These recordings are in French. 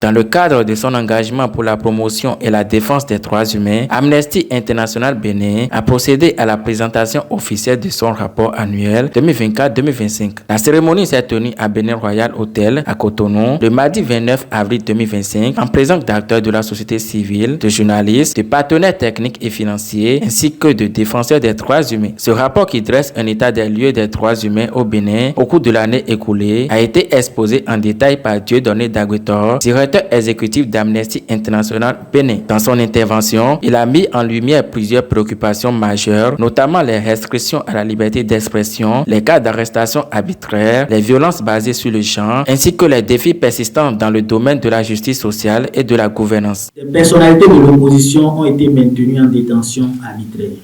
Dans le cadre de son engagement pour la promotion et la défense des droits humains, Amnesty International Bénin a procédé à la présentation officielle de son rapport annuel 2024-2025. La cérémonie s'est tenue à Bénin Royal Hotel à Cotonou le mardi 29 avril 2025 en présence d'acteurs de la société civile, de journalistes, de partenaires techniques et financiers ainsi que de défenseurs des droits humains. Ce rapport qui dresse un état des lieux des droits humains au Bénin au cours de l'année écoulée a été exposé en détail par Dieudonné Daguetor, directeur exécutif d'Amnesty International Bénin. Dans son intervention, il a mis en lumière plusieurs préoccupations majeures, notamment les restrictions à la liberté d'expression, les cas d'arrestation arbitraire, les violences basées sur le genre, ainsi que les défis persistants dans le domaine de la justice sociale et de la gouvernance. Les personnalités de l'opposition ont été maintenues en détention arbitraire.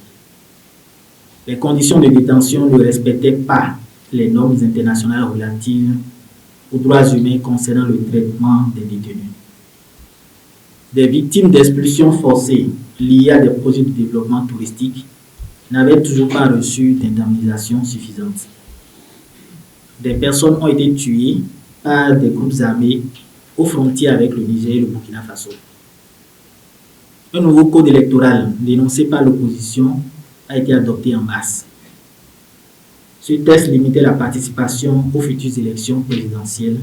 Les conditions de détention ne respectaient pas les normes internationales relatives aux droits humains concernant le traitement des détenus. Des victimes d'expulsions forcées liées à des projets de développement touristique n'avaient toujours pas reçu d'indemnisation suffisante. Des personnes ont été tuées par des groupes armés aux frontières avec le Niger et le Burkina Faso. Un nouveau code électoral dénoncé par l'opposition a été adopté en mars. Ce texte limitait la participation aux futures élections présidentielles,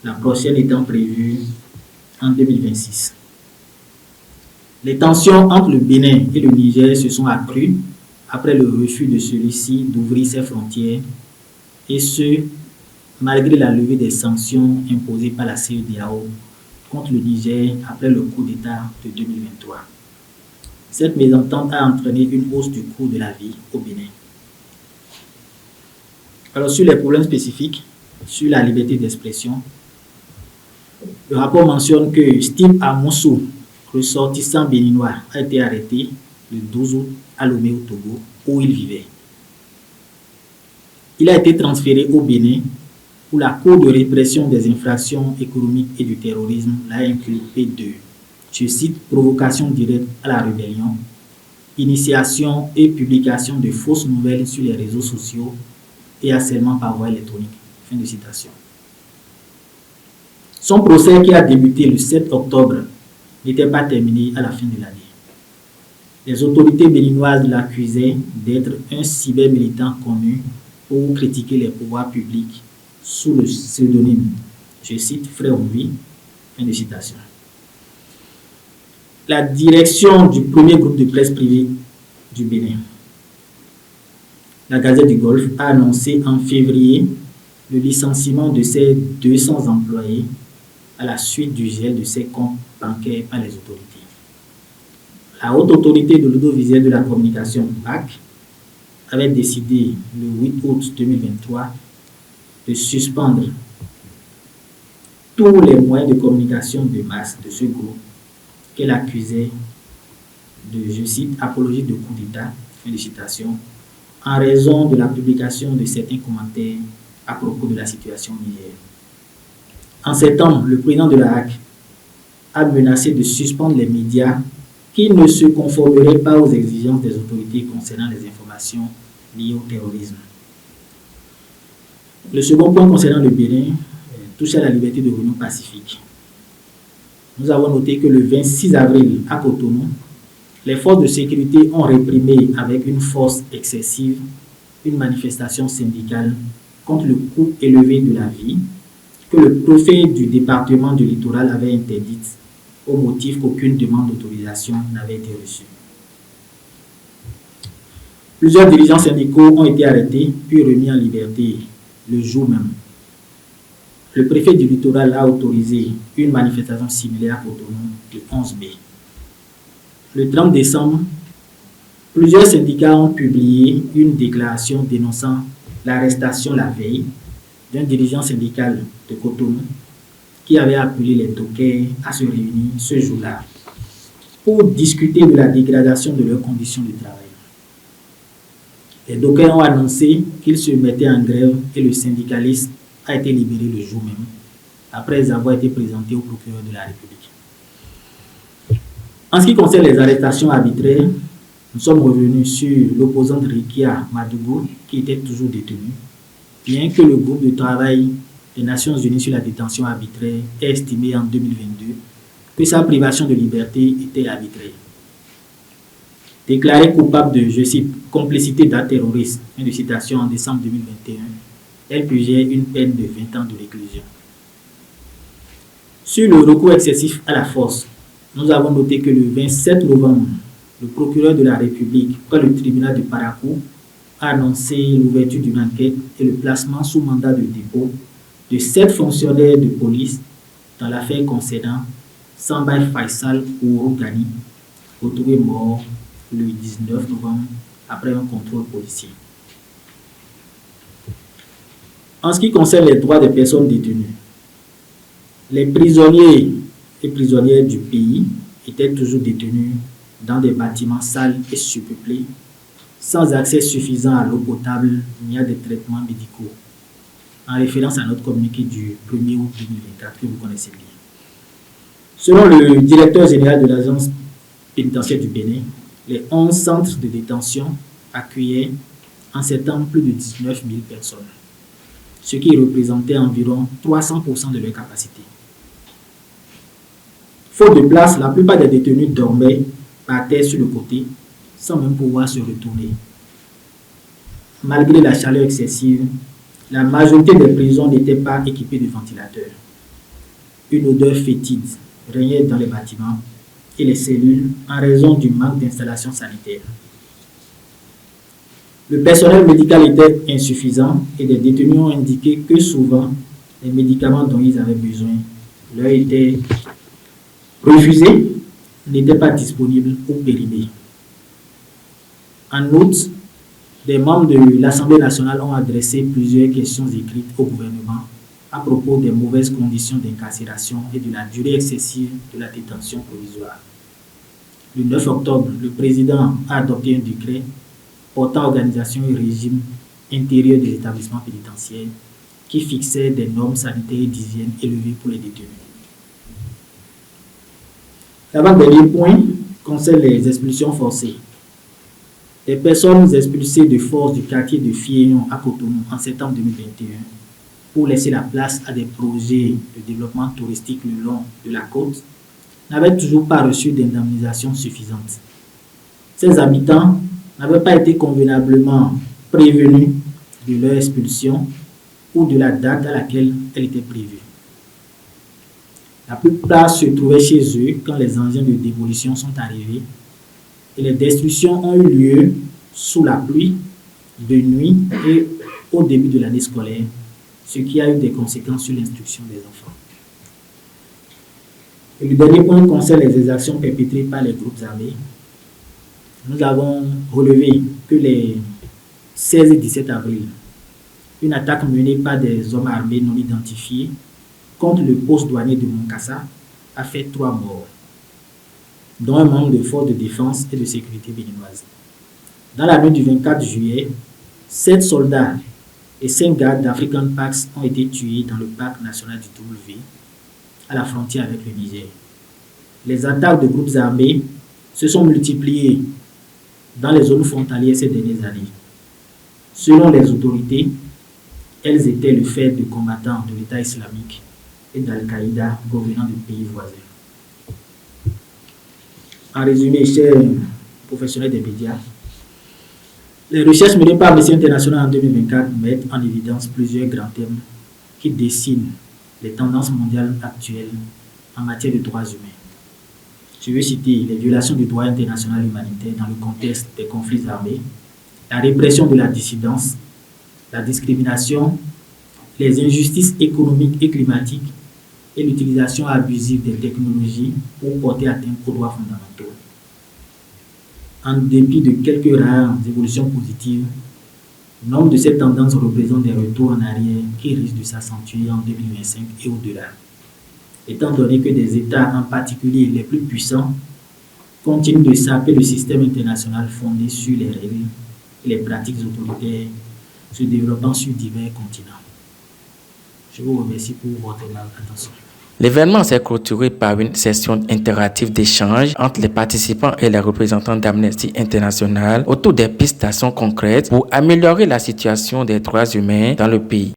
la prochaine étant prévue en 2026. Les tensions entre le Bénin et le Niger se sont accrues après le refus de celui-ci d'ouvrir ses frontières, et ce, malgré la levée des sanctions imposées par la CEDEAO contre le Niger après le coup d'État de 2023. Cette mésentente a entraîné une hausse du coût de la vie au Bénin. Alors, sur les problèmes spécifiques, sur la liberté d'expression, le rapport mentionne que Steve Amoussou, ressortissant béninois, a été arrêté le 12 août à Lomé au Togo, où il vivait. Il a été transféré au Bénin où la Cour de répression des infractions économiques et du terrorisme l'a inculpé de, je cite, provocation directe à la rébellion, initiation et publication de fausses nouvelles sur les réseaux sociaux et harcèlement par voie électronique. Fin de citation. Son procès qui a débuté le 7 octobre n'était pas terminé à la fin de l'année. Les autorités béninoises l'accusaient d'être un cybermilitant connu pour critiquer les pouvoirs publics sous le pseudonyme, je cite, Frère Ouvy, fin de citation. La direction du premier groupe de presse privé du Bénin, la Gazette du Golfe, a annoncé en février le licenciement de ses 200 employés à la suite du gel de ses comptes bancaires par les autorités. La Haute Autorité de l'Audiovisuel de la Communication, BAC, avait décidé le 8 août 2023 de suspendre tous les moyens de communication de masse de ce groupe qu'elle accusait de, je cite, apologie de coup d'État, fin de citation, en raison de la publication de certains commentaires à propos de la situation nigérienne. En septembre, le président de la HAC a menacé de suspendre les médias qui ne se conformeraient pas aux exigences des autorités concernant les informations liées au terrorisme. Le second point concernant le Bénin touche à la liberté de réunion pacifique. Nous avons noté que le 26 avril à Cotonou, les forces de sécurité ont réprimé avec une force excessive une manifestation syndicale contre le coût élevé de la vie que le préfet du département du littoral avait interdite au motif qu'aucune demande d'autorisation n'avait été reçue. Plusieurs dirigeants syndicaux ont été arrêtés puis remis en liberté le jour même. Le préfet du littoral a autorisé une manifestation similaire à Cotonou le 11 mai. Le 30 décembre, plusieurs syndicats ont publié une déclaration dénonçant l'arrestation la veille d'un dirigeant syndical de Cotonou qui avait appelé les dockers à se réunir ce jour-là pour discuter de la dégradation de leurs conditions de travail. Les dockers ont annoncé qu'ils se mettaient en grève et le syndicaliste a été libéré le jour même, après avoir été présenté au procureur de la République. En ce qui concerne les arrestations arbitraires, nous sommes revenus sur l'opposante Rikia Madougou qui était toujours détenue, bien que le groupe de travail des Nations Unies sur la détention arbitraire a estimé en 2022 que sa privation de liberté était arbitraire. Déclarée coupable de, je cite, complicité d'actes terroristes, fin de citation, en décembre 2021, elle purgeait une peine de 20 ans de réclusion. Sur le recours excessif à la force, nous avons noté que le 27 novembre, le procureur de la République, près le tribunal de Parakou, a annoncé l'ouverture d'une enquête et le placement sous mandat de dépôt de 7 fonctionnaires de police dans l'affaire concernant Sambay Faisal Ourougani, retrouvé mort le 19 novembre après un contrôle policier. En ce qui concerne les droits des personnes détenues, les prisonniers et prisonnières du pays étaient toujours détenus dans des bâtiments sales et surpeuplés, sans accès suffisant à l'eau potable ni à des traitements médicaux, en référence à notre communiqué du 1er août 2024 que vous connaissez bien. Selon le directeur général de l'agence pénitentiaire du Bénin, les 11 centres de détention accueillaient en septembre plus de 19 000 personnes, ce qui représentait environ 300% de leur capacité. Faute de place, la plupart des détenus dormaient par terre sur le côté, sans même pouvoir se retourner. Malgré la chaleur excessive, la majorité des prisons n'étaient pas équipées de ventilateurs. Une odeur fétide régnait dans les bâtiments et les cellules en raison du manque d'installations sanitaires. Le personnel médical était insuffisant et des détenus ont indiqué que souvent, les médicaments dont ils avaient besoin leur étaient refusés, n'étaient pas disponibles ou périmés. En outre, des membres de l'Assemblée nationale ont adressé plusieurs questions écrites au gouvernement à propos des mauvaises conditions d'incarcération et de la durée excessive de la détention provisoire. Le 9 octobre, le président a adopté un décret portant organisation et régime intérieur des établissements pénitentiaires qui fixait des normes sanitaires et d'hygiène élevées pour les détenus. L'avant-dernier point concerne les expulsions forcées. Les personnes expulsées de force du quartier de Fiénon à Cotonou en septembre 2021 pour laisser la place à des projets de développement touristique le long de la côte n'avaient toujours pas reçu d'indemnisation suffisante. Ces habitants n'avaient pas été convenablement prévenus de leur expulsion ou de la date à laquelle elle était prévue. La plupart se trouvaient chez eux quand les engins de démolition sont arrivés et les destructions ont eu lieu sous la pluie, de nuit et au début de l'année scolaire, ce qui a eu des conséquences sur l'instruction des enfants. Et le dernier point concerne les exactions perpétrées par les groupes armés. Nous avons relevé que les 16 et 17 avril, une attaque menée par des hommes armés non identifiés contre le poste douanier de Moncassa a fait 3 morts, dont un membre de force de défense et de sécurité béninoise. Dans la nuit du 24 juillet, 7 soldats et 5 gardes d'African Pax ont été tués dans le parc national du W, à la frontière avec le Niger. Les attaques de groupes armés se sont multipliées dans les zones frontalières ces dernières années. Selon les autorités, elles étaient le fait de combattants de l'État islamique et d'Al-Qaïda provenant de pays voisins. En résumé, chers professionnels des médias, les recherches menées par Amnesty International en 2024 mettent en évidence plusieurs grands thèmes qui dessinent les tendances mondiales actuelles en matière de droits humains. Je veux citer les violations du droit international humanitaire dans le contexte des conflits armés, la répression de la dissidence, la discrimination, les injustices économiques et climatiques et l'utilisation abusive des technologies pour porter atteinte aux droits fondamentaux. En dépit de quelques rares évolutions positives, nombre de ces tendances représentent des retours en arrière qui risquent de s'accentuer en 2025 et au-delà, étant donné que des États, en particulier les plus puissants, continuent de saper le système international fondé sur les règles et les pratiques autoritaires se développant sur divers continents. Je vous remercie pour votre attention. L'événement s'est clôturé par une session interactive d'échange entre les participants et les représentants d'Amnesty International autour des pistes d'action concrètes pour améliorer la situation des droits humains dans le pays.